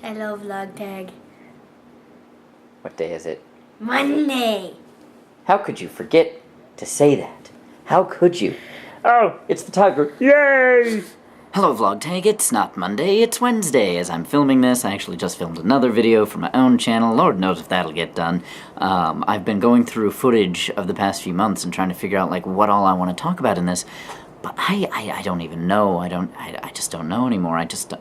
Hello, vlog tag. What day is it? Monday. How could you forget to say that? How could you? Oh, it's the tiger. Yay! Hello, vlog tag. It's not Monday, it's Wednesday. As I'm filming this, I actually just filmed another video for my own channel. Lord knows if that'll get done. I've been going through footage of the past few months and trying to figure out, like, what all I want to talk about in this. But I don't even know. I just don't know anymore. I just...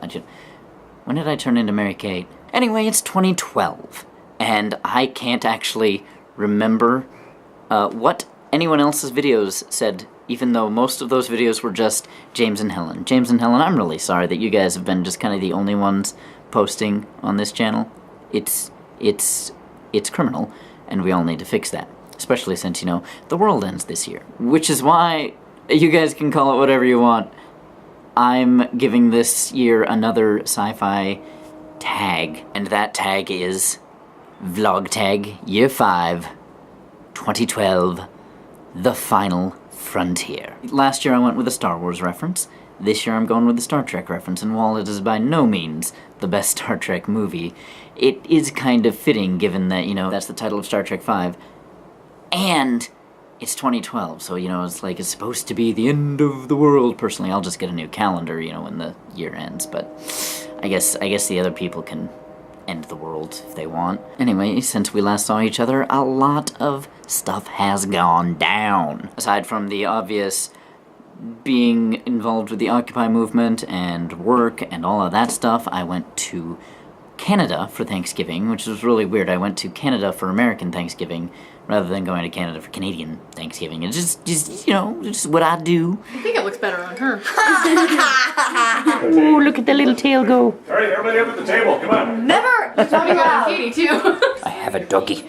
When did I turn into Mary Kate? Anyway, it's 2012. And I can't actually remember what anyone else's videos said, even though most of those videos were just James and Helen. James and Helen, I'm really sorry that you guys have been just kind of the only ones posting on this channel. It's criminal, and we all need to fix that. Especially since, you know, the world ends this year. Which is why you guys can call it whatever you want. I'm giving this year another sci-fi tag, and that tag is Vlog Tag Year 5, 2012, The Final Frontier. Last year I went with a Star Wars reference. This year I'm going with a Star Trek reference, and while it is by no means the best Star Trek movie, it is kind of fitting given that, you know, that's the title of Star Trek V, and it's 2012, so, you know, it's like it's supposed to be the end of the world. Personally, I'll just get a new calendar, you know, when the year ends, but I guess the other people can end the world if they want. Anyway, since we last saw each other, a lot of stuff has gone down. Aside from the obvious being involved with the Occupy movement and work and all of that stuff, I went to Canada for Thanksgiving, which was really weird. I went to Canada for American Thanksgiving rather than going to Canada for Canadian Thanksgiving. It's just you know, just what I do. I think it looks better on her. Ooh, look at the little tail go. All right, everybody up at the table, come on. Never! It's probably good on Katie, too. I have a doggy. She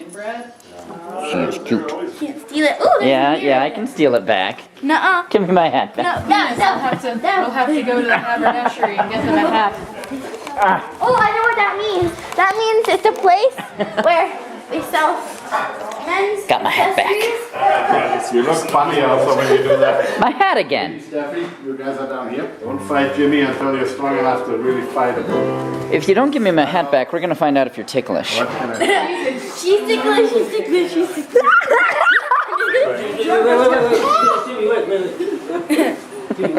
is cute. Can't steal it. Ooh, Yeah, I can steal it back. Nuh-uh. Give me my hat back. No. We'll have to go to the haberdashery and get them a hat. Oh, I know what that means. That means it's a place where they sell men's Got my hat back. accessories. You look funny also when you do that. My hat again. Stephanie, you guys are down here. Don't fight Jimmy until you're strong enough to really fight him. If you don't give me my hat back, we're gonna find out if you're ticklish. What can I She's ticklish, she's ticklish, she's ticklish. You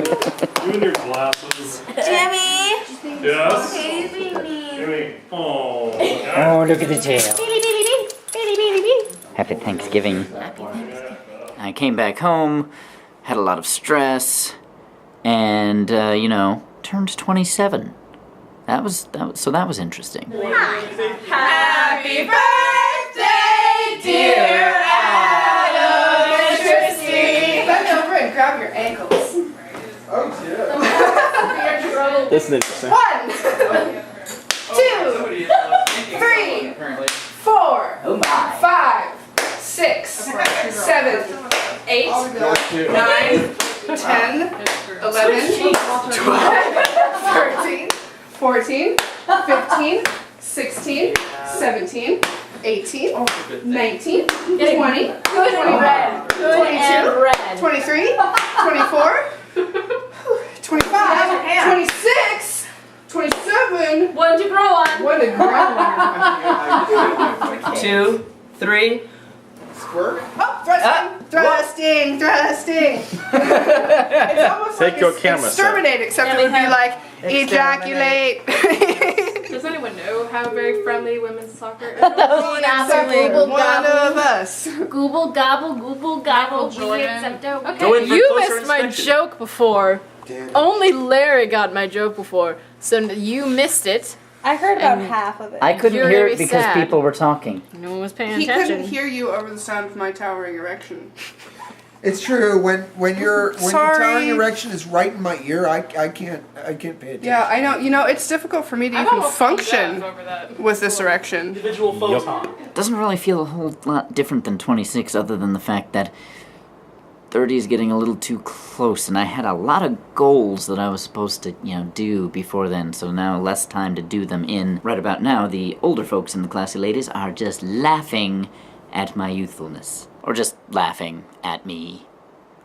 and your glasses. Jimmy! Yes? Hey, baby. Jimmy. Oh. Oh, look at the tail. Baby. Happy Thanksgiving. I came back home, had a lot of stress, and, you know, turned 27. That was interesting. Happy birthday, dear Adam Christie! Bend over and grab your ankles. Oh, yeah. This is interesting. 1, 2, 3, 4, Oh my. 5, 6, 7, 8, 9, 10, 11, 12, 13, 14, 15, 16, 17, 18, 19, 20, 21, 22, 23, 24, 25, 26, 27. One to grow on. What a ground. 2, 3. Squirt? Oh, thrusting. It's almost Take like your camera, exterminate, except it would be like ejaculate. Does anyone know how very friendly women's soccer is? Except for one of us. Gooble gobble, Jordan. we accept our Go in for You closer missed my inspection. joke before. Only Larry got my joke before, so you missed it. I heard about half of it. I couldn't You're hear gonna it be because sad. people were talking. No one was paying He attention. couldn't hear you over the sound of my towering erection. It's true. When your Sorry. towering erection is right in my ear, I can't pay attention. Yeah, I know. You know, it's difficult for me to I'm even almost function over that. with this erection. Individual photon. Doesn't really feel a whole lot different than 26, other than the fact that 30 is getting a little too close, and I had a lot of goals that I was supposed to, you know, do before then, so now less time to do them in. Right about now, the older folks in the classy ladies are just laughing at my youthfulness. Or just laughing at me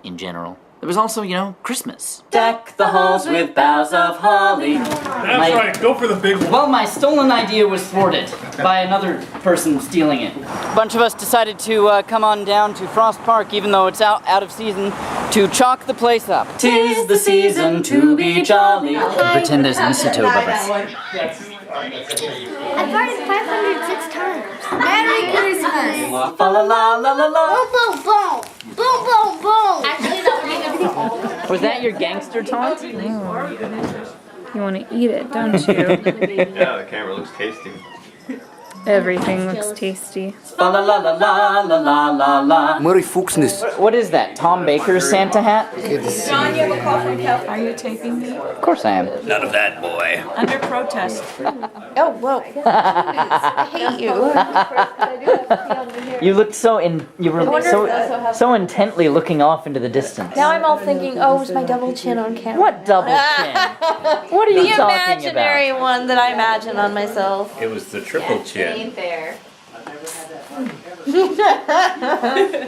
in general. There was also, Christmas. Deck the halls with boughs of holly. That's right, go for the big one. Well, my stolen idea was thwarted by another person stealing it. A bunch of us decided to come on down to Frost Park, even though it's out of season, to chalk the place up. 'Tis the season to be jolly. Pretend there's mistletoe above us. I farted 506 times. Merry Christmas! Fa la la la la la. Boom, boom, boom! Boom, boom, boom! Actually, that Was that your gangster taunt? You want to eat it, don't you? Yeah, the camera looks tasty. Everything looks tasty. Fa la la la la la la la la. Murray Fuchsness. What is that? Tom Baker's Santa hat? John, you have a coffee cup. Are you taking me? Of course I am. None of that, boy. Under protest. Oh, whoa. I hate you. You looked you were so intently looking off into the distance. Now I'm all thinking, oh, it was my double chin on camera. What double chin? What are you The talking imaginary about? one that I imagine on myself. It was the triple chin. There.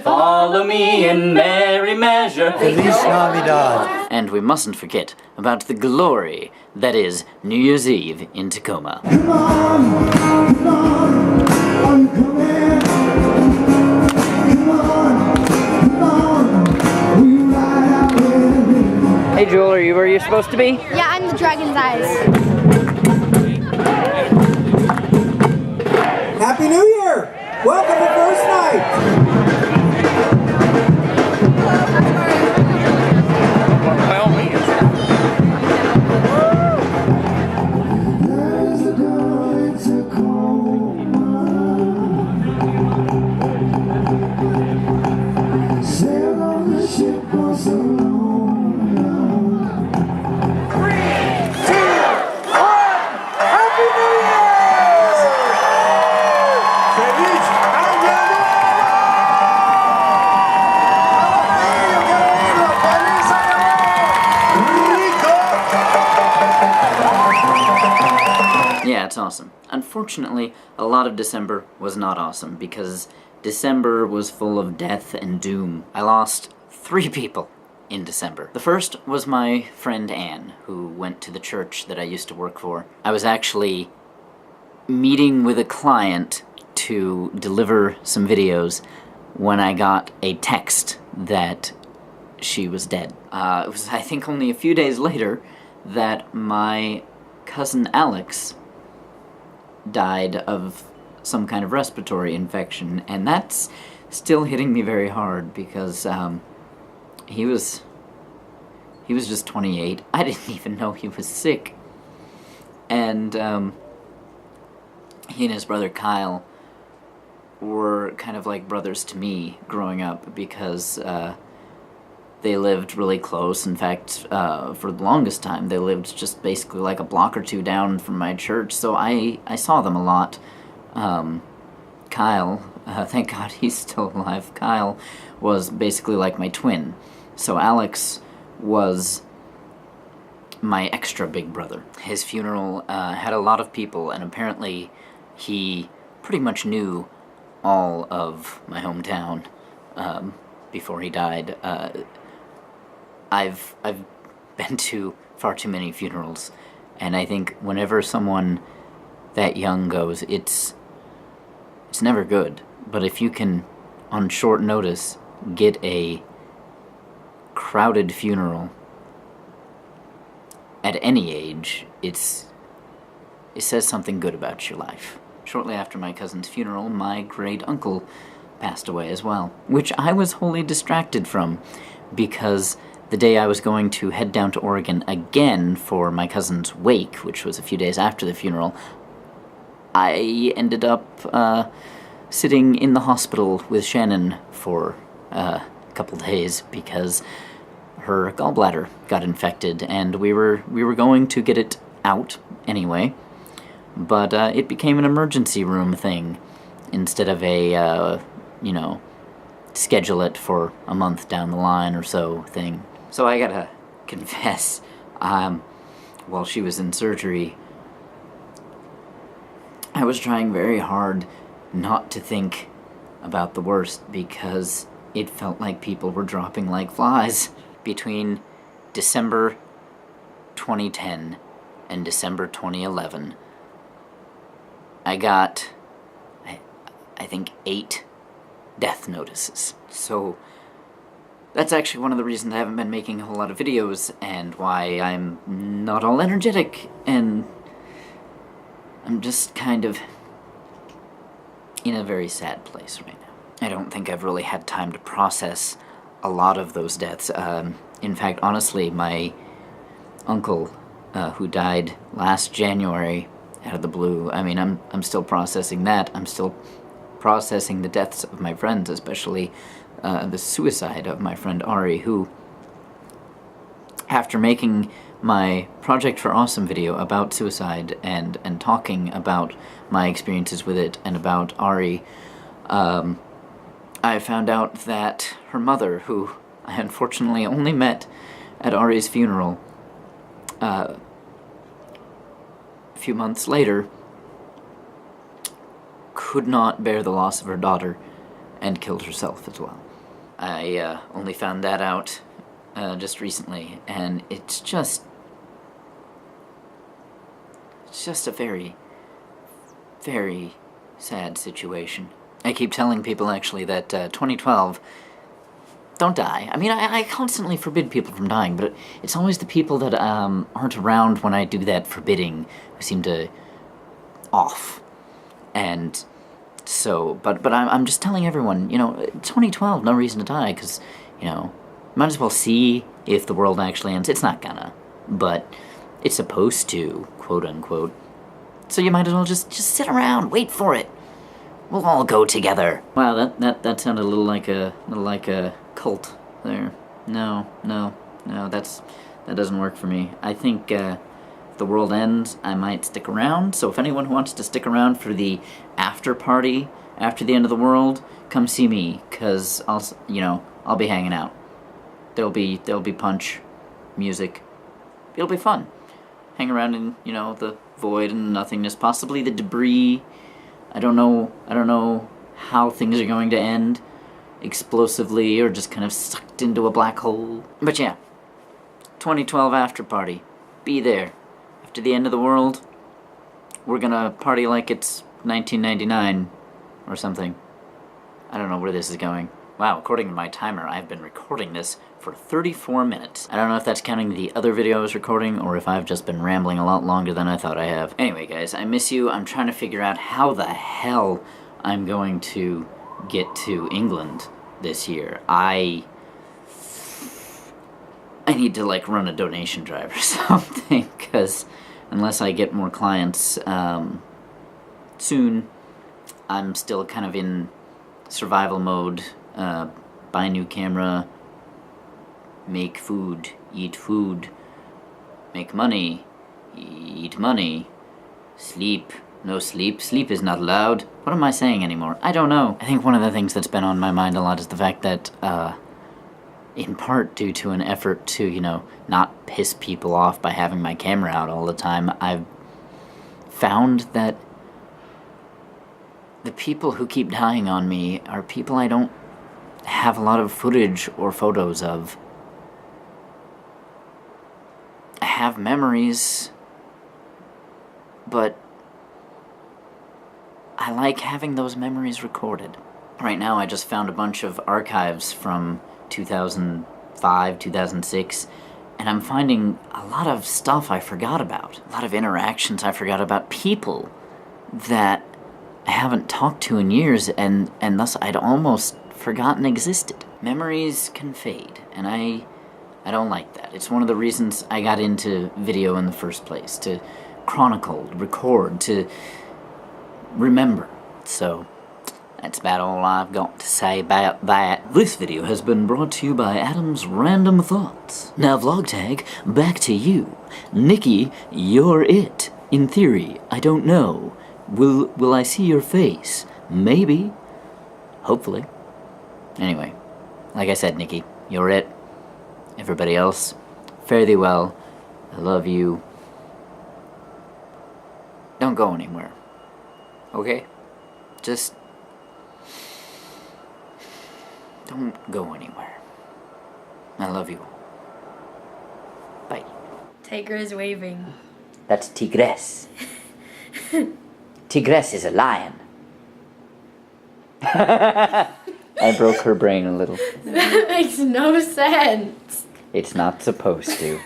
Follow me in merry measure. Feliz Navidad. And we mustn't forget about the glory that is New Year's Eve in Tacoma. Hey Joel, are you where you're supposed to be? Yeah, I'm the dragon's eyes. Happy New Year! Welcome to First Night! By all means. Yeah, it's awesome. Unfortunately, a lot of December was not awesome because December was full of death and doom. I lost 3 people in December. The first was my friend Anne, who went to the church that I used to work for. I was actually meeting with a client to deliver some videos when I got a text that she was dead. It was, I think, only a few days later that my cousin Alex died of some kind of respiratory infection, and that's still hitting me very hard because he was just 28. I didn't even know he was sick. And he and his brother Kyle were kind of like brothers to me growing up because they lived really close. In fact, for the longest time, they lived just basically like a block or two down from my church, so I saw them a lot. Kyle, thank God he's still alive, Kyle was basically like my twin. So Alex was my extra big brother. His funeral had a lot of people, and apparently he pretty much knew all of my hometown before he died. I've been to far too many funerals, and I think whenever someone that young goes, it's never good. But if you can, on short notice, get a crowded funeral at any age, it says something good about your life. Shortly after my cousin's funeral, my great uncle passed away as well, which I was wholly distracted from because the day I was going to head down to Oregon again for my cousin's wake, which was a few days after the funeral, I ended up sitting in the hospital with Shannon for a couple days because her gallbladder got infected, and we were going to get it out anyway, but it became an emergency room thing instead of a schedule it for a month down the line or so thing. So I gotta confess, while she was in surgery, I was trying very hard not to think about the worst because it felt like people were dropping like flies. between December 2010 and December 2011, I got, I think, 8 death notices. So that's actually one of the reasons I haven't been making a whole lot of videos, and why I'm not all energetic, and I'm just kind of in a very sad place right now. I don't think I've really had time to process a lot of those deaths. In fact, honestly, my uncle, who died last January out of the blue, I mean, I'm still processing that. I'm still processing the deaths of my friends, especially the suicide of my friend Ari, who, after making my Project for Awesome video about suicide and talking about my experiences with it and about Ari, I found out that her mother, who I unfortunately only met at Ari's funeral a few months later, could not bear the loss of her daughter and killed herself as well. I only found that out just recently, and it's just a very, very sad situation. I keep telling people, actually, that 2012, don't die. I mean, I constantly forbid people from dying, but it's always the people that aren't around when I do that forbidding who seem to off. And so, but I'm just telling everyone, 2012, no reason to die, because, might as well see if the world actually ends. It's not gonna, but it's supposed to, quote unquote. So you might as well just sit around, wait for it. We'll all go together. Wow, that sounded a little like a cult there. No, that doesn't work for me. I think if the world ends, I might stick around. So if anyone wants to stick around for the after party after the end of the world, come see me, cause I'll be hanging out. There'll be punch, music. It'll be fun. Hang around in the void and nothingness, possibly the debris. I don't know how things are going to end, explosively or just kind of sucked into a black hole. But yeah, 2012 after party. Be there. After the end of the world, we're gonna party like it's 1999 or something. I don't know where this is going. Wow, according to my timer, I've been recording this for 34 minutes. I don't know if that's counting the other video I was recording, or if I've just been rambling a lot longer than I thought I have. Anyway, guys, I miss you. I'm trying to figure out how the hell I'm going to get to England this year. I need to, run a donation drive or something, because unless I get more clients soon, I'm still kind of in survival mode. Buy a new camera, make food, eat food, make money, eat money, sleep, no sleep, sleep is not allowed. What am I saying anymore? I don't know. I think one of the things that's been on my mind a lot is the fact that, in part due to an effort to, not piss people off by having my camera out all the time, I've found that the people who keep dying on me are people I don't have a lot of footage or photos of. I have memories, but I like having those memories recorded. Right now I just found a bunch of archives from 2005, 2006, and I'm finding a lot of stuff I forgot about. A lot of interactions I forgot about. People that I haven't talked to in years, and thus I'd almost forgotten existed. Memories can fade, and I don't like that. It's one of the reasons I got into video in the first place, to chronicle, record, to remember. So that's about all I've got to say about that. This video has been brought to you by Adam's Random Thoughts. Now, Vlogtag, back to you. Nikki, you're it. In theory, I don't know. Will I see your face? Maybe. Hopefully. Anyway, like I said, Nikki, you're it. Everybody else, fare thee well. I love you. Don't go anywhere. Okay? Just don't go anywhere. I love you all. Tiger is waving. That's tigress. Tigress is a lion. I broke her brain a little. That makes no sense. It's not supposed to.